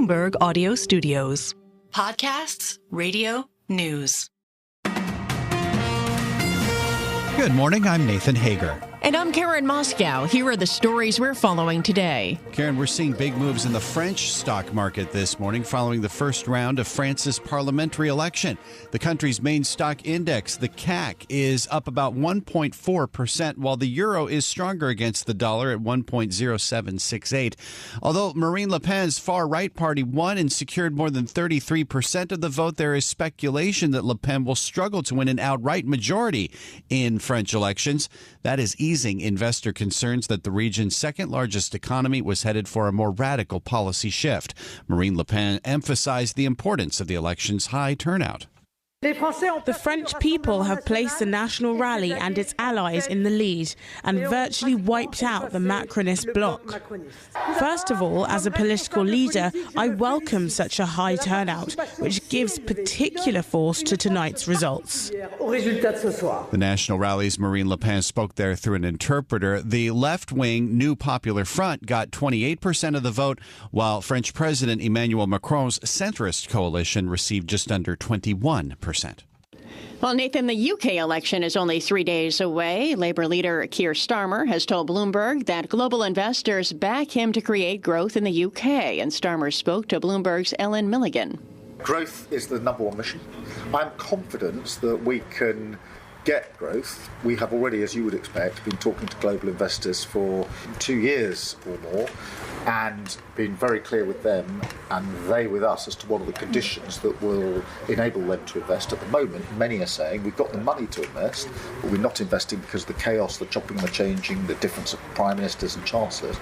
Bloomberg Audio Studios. Podcasts, radio, news. Good morning, I'm Nathan Hager. And I'm Karen Moscow. Here are the stories we're following today. Karen, we're seeing big moves in the French stock market this morning following the first round of France's parliamentary election. The country's main stock index, the CAC, is up about 1.4%, while the euro is stronger against the dollar at 1.0768. Although Marine Le Pen's far-right party won and secured more than 33% of the vote, there is speculation that Le Pen will struggle to win an outright majority in French elections. That is easing investor concerns that the region's second-largest economy was headed for a more radical policy shift. Marine Le Pen emphasized the importance of the election's high turnout. The French people have placed the National Rally and its allies in the lead and virtually wiped out the Macronist bloc. First of all, as a political leader, I welcome such a high turnout, which gives particular force to tonight's results. The National Rally's Marine Le Pen spoke there through an interpreter. The left-wing New Popular Front got 28% of the vote, while French President Emmanuel Macron's centrist coalition received just under 21%. Well, Nathan, the UK election is only 3 days away. Labour leader Keir Starmer has told Bloomberg that global investors back him to create growth in the UK. And Starmer spoke to Bloomberg's Ellen Milligan. Growth is the number one mission. I'm confident that we can get growth. We have already, as you would expect, been talking to global investors for 2 years or more and been very clear with them and they with us as to what are the conditions that will enable them to invest. At the moment, many are saying we've got the money to invest, but we're not investing because of the chaos, the chopping and the changing, the difference of prime ministers and chancellors.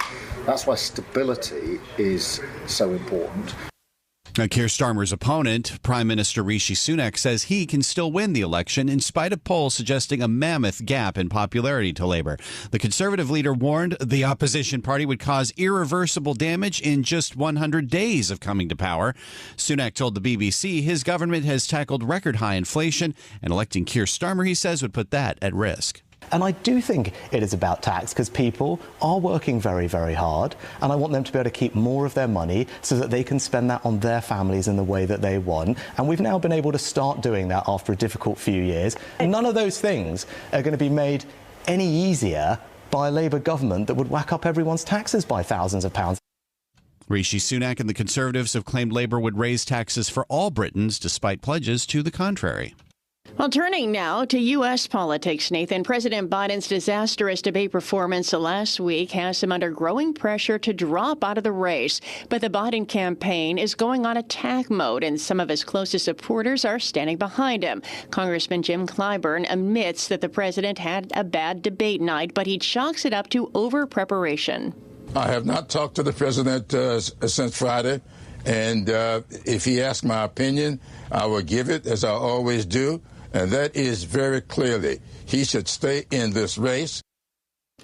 That's why stability is so important. Now, Keir Starmer's opponent, Prime Minister Rishi Sunak, says he can still win the election in spite of polls suggesting a mammoth gap in popularity to Labour. The Conservative leader warned the opposition party would cause irreversible damage in just 100 days of coming to power. Sunak told the BBC his government has tackled record-high inflation, and electing Keir Starmer, he says, would put that at risk. And I do think it is about tax because people are working very, very hard, and I want them to be able to keep more of their money so that they can spend that on their families in the way that they want. And we've now been able to start doing that after a difficult few years. None of those things are going to be made any easier by a Labour government that would whack up everyone's taxes by thousands of pounds. Rishi Sunak and the Conservatives have claimed Labour would raise taxes for all Britons despite pledges to the contrary. Well, turning now to U.S. politics, Nathan, President Biden's disastrous debate performance last week has him under growing pressure to drop out of the race. But the Biden campaign is going on attack mode, and some of his closest supporters are standing behind him. Congressman Jim Clyburn admits that the president had a bad debate night, but he chalks it up to over-preparation. I have not talked to the president since Friday, and if he asks my opinion, I will give it, as I always do. And that is very clearly, he should stay in this race.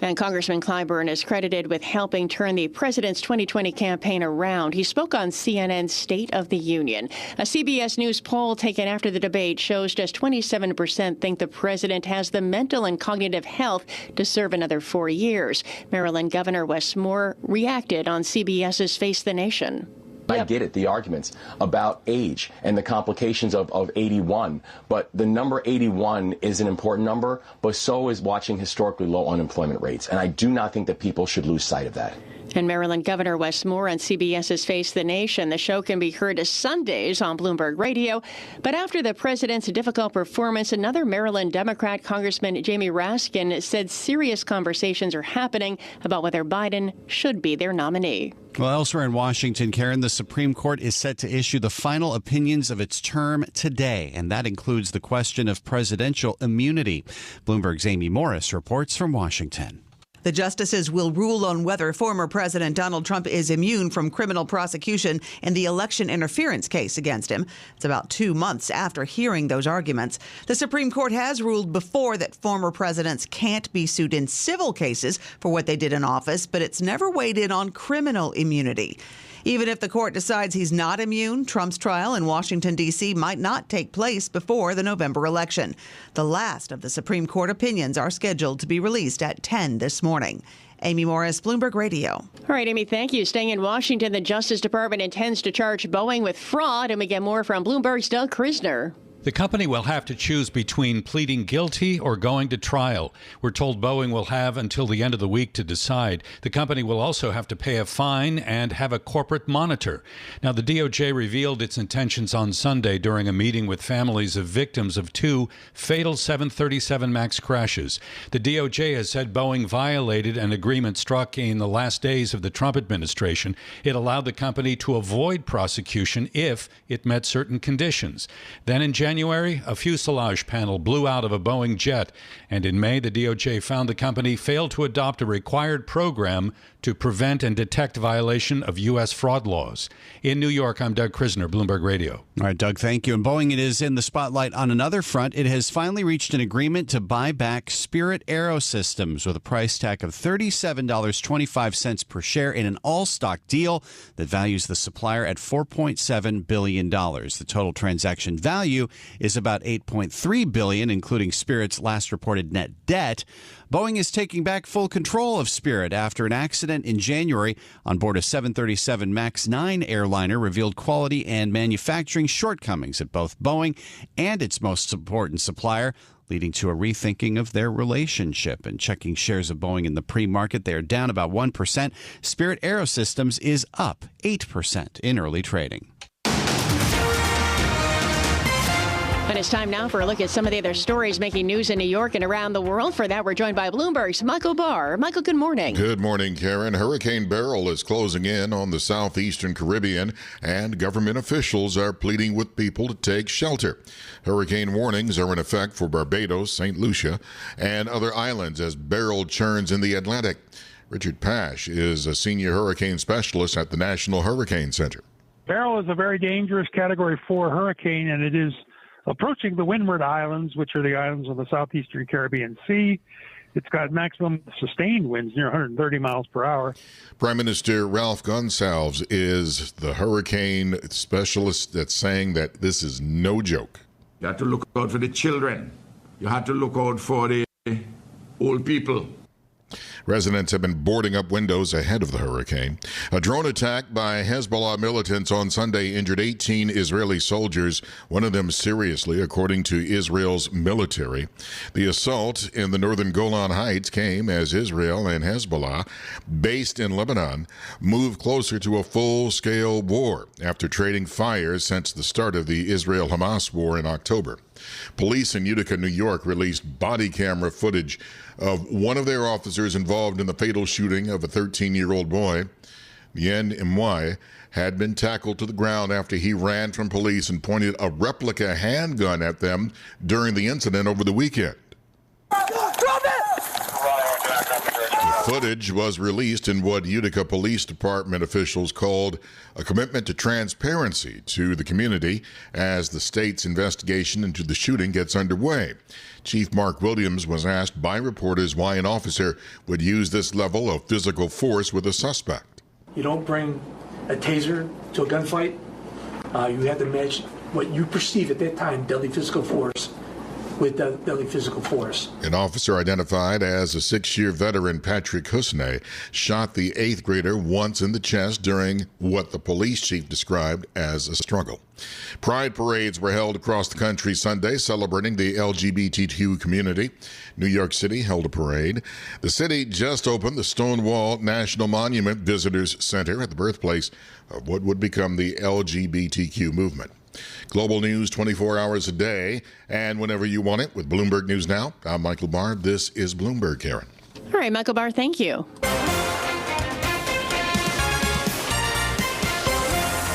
And Congressman Clyburn is credited with helping turn the president's 2020 campaign around. He spoke on CNN's State of the Union. A CBS News poll taken after the debate shows just 27% think the president has the mental and cognitive health to serve another 4 years. Maryland Governor Wes Moore reacted on CBS's Face the Nation. I get it, the arguments about age and the complications of 81, but the number 81 is an important number, but so is watching historically low unemployment rates, and I do not think that people should lose sight of that. And Maryland Governor Wes Moore on CBS's Face the Nation. The show can be heard Sundays on Bloomberg Radio. But after the president's difficult performance, another Maryland Democrat, Congressman Jamie Raskin, said serious conversations are happening about whether Biden should be their nominee. Well, elsewhere in Washington, Karen, the Supreme Court is set to issue the final opinions of its term today, and that includes the question of presidential immunity. Bloomberg's Amy Morris reports from Washington. The justices will rule on whether former President Donald Trump is immune from criminal prosecution in the election interference case against him. It's about 2 months after hearing those arguments. The Supreme Court has ruled before that former presidents can't be sued in civil cases for what they did in office, but it's never weighed in on criminal immunity. Even if the court decides he's not immune, Trump's trial in Washington, D.C. might not take place before the November election. The last of the Supreme Court opinions are scheduled to be released at 10 this morning. Amy Morris, Bloomberg Radio. All right, Amy, thank you. Staying in Washington, the Justice Department intends to charge Boeing with fraud. And we get more from Bloomberg's Doug Krisner. The company will have to choose between pleading guilty or going to trial. We're told Boeing will have until the end of the week to decide. The company will also have to pay a fine and have a corporate monitor. Now, the DOJ revealed its intentions on Sunday during a meeting with families of victims of two fatal 737 MAX crashes. The DOJ has said Boeing violated an agreement struck in the last days of the Trump administration. It allowed the company to avoid prosecution if it met certain conditions. Then in January, a fuselage panel blew out of a Boeing jet, and in May, the DOJ found the company failed to adopt a required program to prevent and detect violation of U.S. fraud laws. In New York, I'm Doug Krisner, Bloomberg Radio. All right, Doug, thank you. And Boeing, it is in the spotlight on another front. It has finally reached an agreement to buy back Spirit Aero Systems with a price tag of $37.25 per share in an all-stock deal that values the supplier at $4.7 billion. The total transaction value is about $8.3 billion, including Spirit's last reported net debt. Boeing is taking back full control of Spirit after an accident in January on board a 737 MAX 9 airliner revealed quality and manufacturing shortcomings at both Boeing and its most important supplier, leading to a rethinking of their relationship. And checking shares of Boeing in the pre-market, they are down about 1%. Spirit Aerosystems is up 8% in early trading. And it's time now for a look at some of the other stories making news in New York and around the world. For that, we're joined by Bloomberg's Michael Barr. Michael, good morning. Good morning, Karen. Hurricane Beryl is closing in on the southeastern Caribbean, and government officials are pleading with people to take shelter. Hurricane warnings are in effect for Barbados, St. Lucia, and other islands as Beryl churns in the Atlantic. Richard Pash is a senior hurricane specialist at the National Hurricane Center. Beryl is a very dangerous Category 4 hurricane, and it is approaching the Windward Islands, which are the islands of the southeastern Caribbean Sea. It's got maximum sustained winds near 130 miles per hour. Prime Minister Ralph Gonsalves is the hurricane specialist that's saying that this is no joke. You have to look out for the children. You have to look out for the old people. Residents have been boarding up windows ahead of the hurricane. A drone attack by Hezbollah militants on Sunday injured 18 Israeli soldiers, one of them seriously, according to Israel's military. The assault in the northern Golan Heights came as Israel and Hezbollah, based in Lebanon, moved closer to a full-scale war after trading fires since the start of the Israel-Hamas war in October. Police in Utica, New York, released body camera footage of one of their officers involved in the fatal shooting of a 13-year-old boy. Yen Imwai had been tackled to the ground after he ran from police and pointed a replica handgun at them during the incident over the weekend. The footage was released in what Utica Police Department officials called a commitment to transparency to the community as the state's investigation into the shooting gets underway. Chief Mark Williams was asked by reporters why an officer would use this level of physical force with a suspect. You don't bring a taser to a gunfight. You have to match what you perceive at that time, deadly physical force, with deadly physical force. An officer identified as a 6-year veteran, Patrick Husney, shot the 8th grader once in the chest during what the police chief described as a struggle. Pride parades were held across the country Sunday celebrating the LGBTQ community. New York City held a parade. The city just opened the Stonewall National Monument Visitors Center at the birthplace of what would become the LGBTQ movement. Global news 24 hours a day and whenever you want it with Bloomberg News Now. I'm Michael Barr. This is Bloomberg, Karen. All right, Michael Barr, thank you.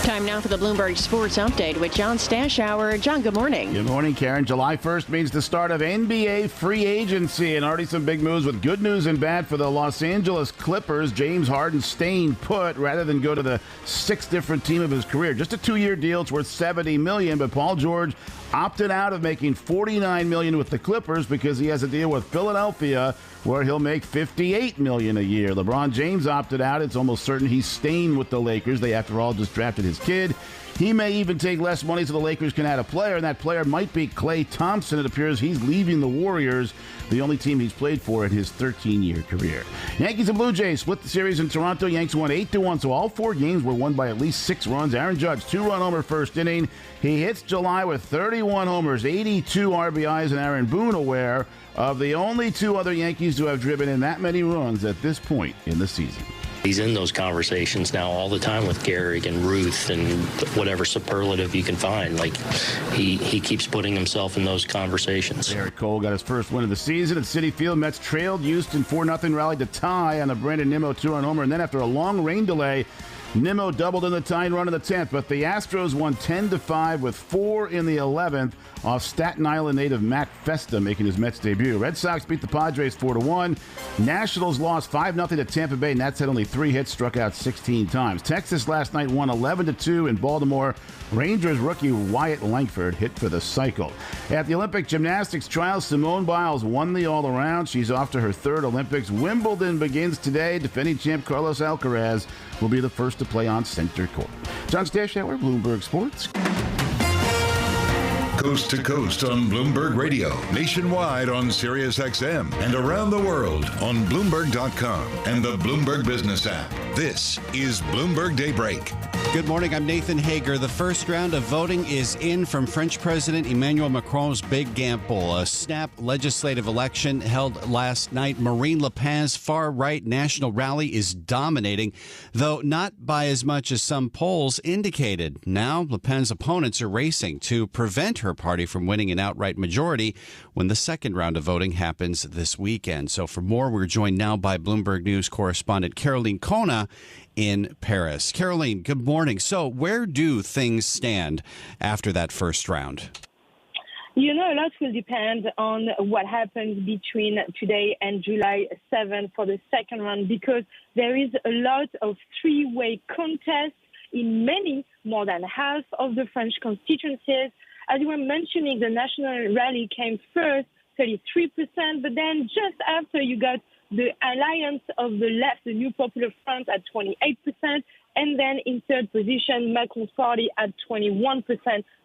Time now now for the Bloomberg Sports Update with John Stashower. John, good morning. Good morning, Karen. July 1st means the start of NBA free agency, and already some big moves with good news and bad for the Los Angeles Clippers. James Harden staying put rather than go to the sixth different team of his career. Just a 2-year deal. It's worth $70 million, but Paul George opted out of making $49 million with the Clippers because he has a deal with Philadelphia where he'll make $58 million a year. LeBron James opted out. It's almost certain he's staying with the Lakers. They, after all, just drafted his kid. He may even take less money so the Lakers can add a player, and that player might be Klay Thompson. It appears he's leaving the Warriors, the only team he's played for in his 13-year career. Yankees and Blue Jays split the series in Toronto. Yanks won 8-1, so all 4 games were won by at least 6 runs. Aaron Judge, 2-run homer first inning. He hits July with 31 homers, 82 RBIs, and Aaron Boone aware of the only 2 other Yankees to have driven in that many runs at this point in the season. He's in those conversations now all the time with Gehrig and Ruth and whatever superlative you can find. Like, he keeps putting himself in those conversations. Garrett Cole got his first win of the season at Citi Field. Mets trailed Houston 4-0, rallied to tie on the Brandon Nimmo 2-run homer, and then after a long rain delay, Nimmo doubled in the tying run in the 10th, but the Astros won 10-5 with 4 in the 11th off Staten Island native Matt Festa making his Mets debut. Red Sox beat the Padres 4-1. Nationals lost 5-0 to Tampa Bay. Nats had only 3 hits, struck out 16 times. Texas last night won 11-2 in Baltimore. Rangers rookie Wyatt Langford hit for the cycle. At the Olympic gymnastics trials, Simone Biles won the all-around. She's off to her 3rd Olympics. Wimbledon begins today. Defending champ Carlos Alcaraz will be the first to play on center court. John Stashower, Bloomberg Sports. Coast to coast on Bloomberg Radio, nationwide on Sirius XM, and around the world on Bloomberg.com and the Bloomberg Business app. This is Bloomberg Daybreak. Good morning. I'm Nathan Hager. The first round of voting is in from French President Emmanuel Macron's big gamble. A snap legislative election held last night. Marine Le Pen's far-right national rally is dominating, though not by as much as some polls indicated. Now, Le Pen's opponents are racing to prevent her party from winning an outright majority when the second round of voting happens this weekend. So for more, we're joined now by Bloomberg News correspondent Caroline Kona in Paris. Caroline, good morning. So where do things stand after that first round? You know, a lot will depend on what happens between today and July 7th for the second round, because there is a lot of three-way contest in many, more than half of the French constituencies. As you were mentioning, the national rally came first, 33%, but then just after you got the alliance of the left, the New Popular Front, at 28%, and then in third position, Macron's party at 21%.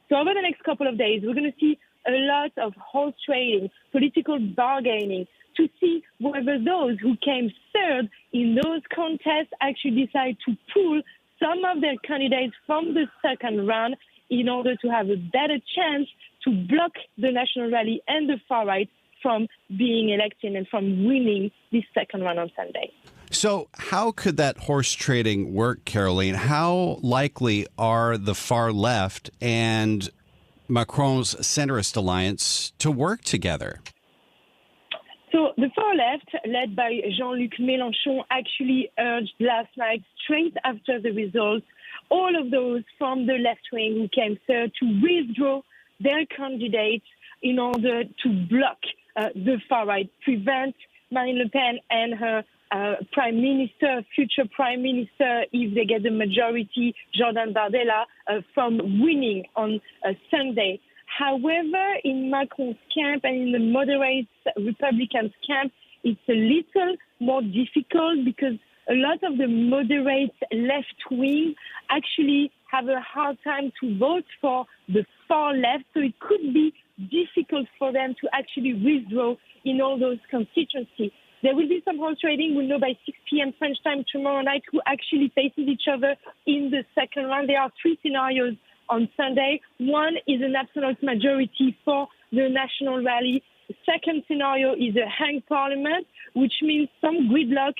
So over the next couple of days, we're going to see a lot of horse trading, political bargaining, to see whether those who came third in those contests actually decide to pull some of their candidates from the second round in order to have a better chance to block the national rally and the far right from being elected and from winning this second round on Sunday. So how could that horse trading work, Caroline? How likely are the far left and Macron's centrist alliance to work together? So the far left, led by Jean-Luc Mélenchon, actually urged last night, straight after the results, all of those from the left wing who came third to withdraw their candidates in order to block the far right, prevent Marine Le Pen and her prime minister, future prime minister, if they get the majority, Jordan Bardella, from winning on Sunday. However, in Macron's camp and in the moderate Republicans' camp, it's a little more difficult because a lot of the moderate left wing actually have a hard time to vote for the far left. So it could be difficult for them to actually withdraw in all those constituencies. There will be some horse trading. We'll know by 6 p.m. French time tomorrow night who actually faces each other in the second round. There are 3 scenarios on Sunday. One is an absolute majority for the national rally. The second scenario is a hang parliament, which means some gridlock,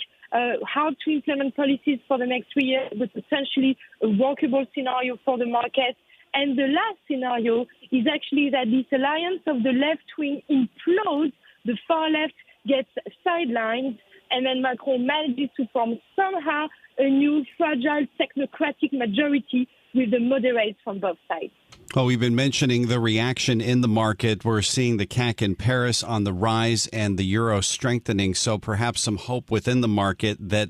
how to implement policies for the next 3 years, but potentially a workable scenario for the market. And the last scenario is actually that this alliance of the left wing implodes, the far left gets sidelined, and then Macron manages to form somehow a new fragile technocratic majority with the moderates from both sides. Well, we've been mentioning the reaction in the market. We're seeing the CAC in Paris on the rise and the euro strengthening. So perhaps some hope within the market that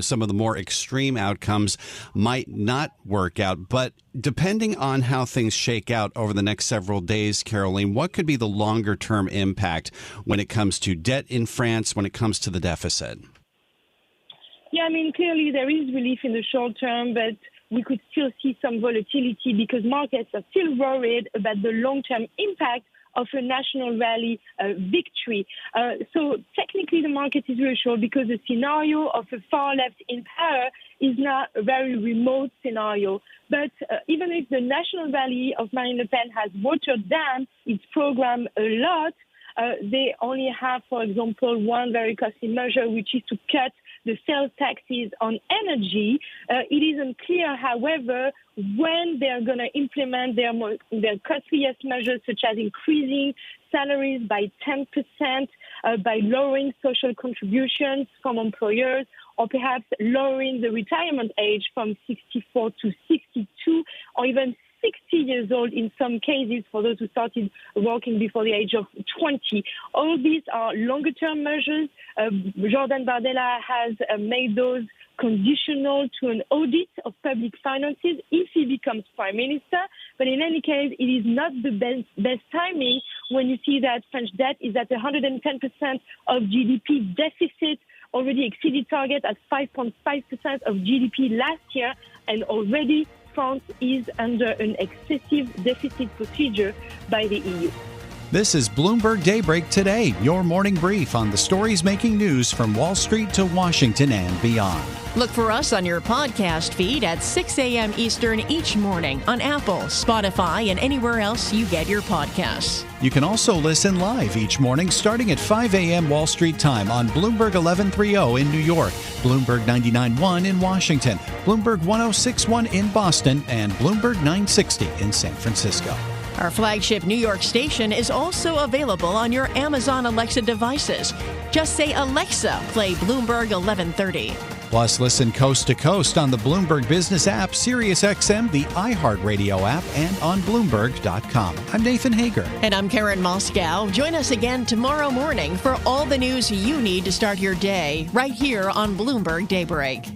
some of the more extreme outcomes might not work out. But depending on how things shake out over the next several days, Caroline, what could be the longer term impact when it comes to debt in France, when it comes to the deficit? Yeah, I mean, clearly there is relief in the short term, but we could still see some volatility because markets are still worried about the long-term impact of a national rally victory. So technically the market is reassured because the scenario of a far left in power is not a very remote scenario. But even if the national rally of Marine Le Pen has watered down its program a lot, they only have, for example, one very costly measure, which is to cut the sales taxes on energy. It isn't clear, however, when they're going to implement their costliest measures, such as increasing salaries by 10%, by lowering social contributions from employers, or perhaps lowering the retirement age from 64 to 62, or even 60 years old in some cases for those who started working before the age of 20. All these are longer-term measures. Jordan Bardella has made those conditional to an audit of public finances if he becomes prime minister. But in any case, it is not the best timing when you see that French debt is at 110% of GDP deficit, already exceeded target at 5.5% of GDP last year, and already France is under an excessive deficit procedure by the EU. This is Bloomberg Daybreak Today, your morning brief on the stories making news from Wall Street to Washington and beyond. Look for us on your podcast feed at 6 a.m. Eastern each morning on Apple, Spotify, and anywhere else you get your podcasts. You can also listen live each morning starting at 5 a.m. Wall Street time on Bloomberg 1130 in New York, Bloomberg 99.1 in Washington, Bloomberg 106.1 in Boston, and Bloomberg 960 in San Francisco. Our flagship New York station is also available on your Amazon Alexa devices. Just say, Alexa, play Bloomberg 1130. Plus, listen coast to coast on the Bloomberg Business app, SiriusXM, the iHeartRadio app, and on Bloomberg.com. I'm Nathan Hager. And I'm Karen Moscow. Join us again tomorrow morning for all the news you need to start your day right here on Bloomberg Daybreak.